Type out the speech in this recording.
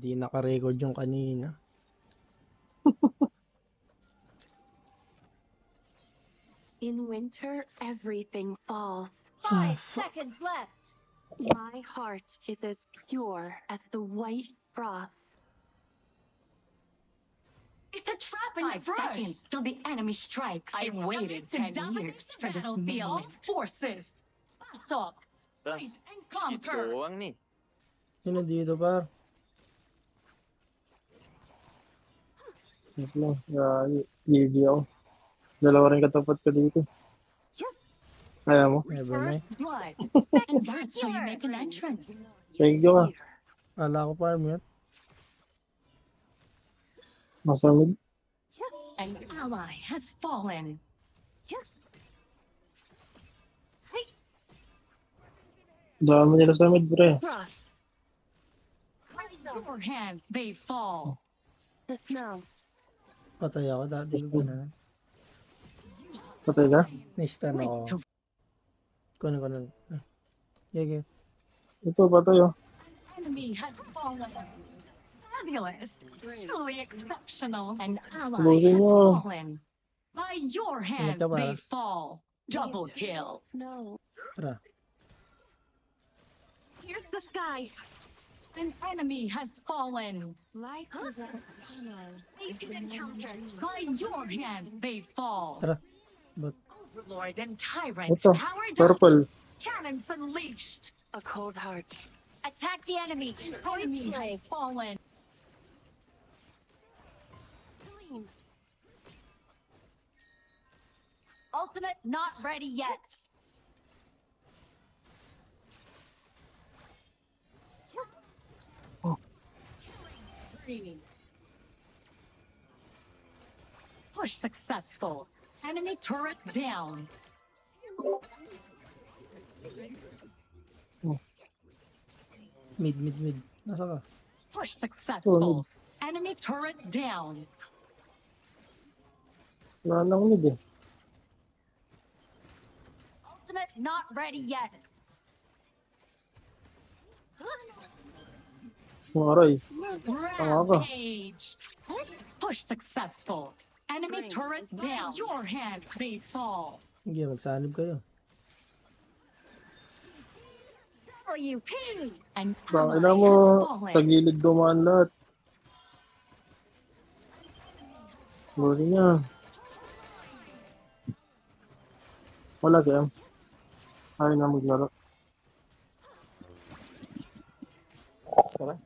Hindi naka-record yung kanina. In winter, everything falls. 5 seconds left. My heart is as pure as the white frost. It's a trap in the 5 brush. seconds till the enemy strikes. I waited 10 years for this Battlefield. moment. Forces. Pasok. Fight and conquer. Ito ang ni. Sino dito, par? Ito lang. GG ako. Dalawa rin katapat ka dito. Kaya mo? Never mind. First blood. And that's how you make an entrance. Thank you ka. Ala ko, par, mute. Nasa mid. An ally has fallen. Dami nila sa mid, pre. Trust. Your hands, they fall. The snow. Patay ako, dati ko gano'n. Patay ka? Na-stun ako. Kunin ko na. Okay. Ito, patay oh. Enemy has fallen. Fabulous. Truly exceptional. An ally Losing has mo. fallen. By your hands, ka ba? they fall. Double kill. Snow. Tara. Here's the sky. An enemy has fallen. Light is a Facing encounter. By your hands, they fall. Tara. But, Overlord and tyrant Ito, powered up. purple. Cannons unleashed. a cold heart. Attack the enemy. Enemy has fallen. Ultimate not ready yet. Push successful. Enemy turret down. mid. Nasa ka? Push successful. Enemy turret down. Wala nang mid eh. Ultimate not ready yet. Mga aray. Tama ka. Rampage. Push successful. Enemy turret down. Your hand may fall. Sige, magsanib kayo. WP. An Bang, ally ina mo, has sa fallen. gilid dumaan lahat. Buli niya. Wala si M. Ayaw na maglaro. Tara.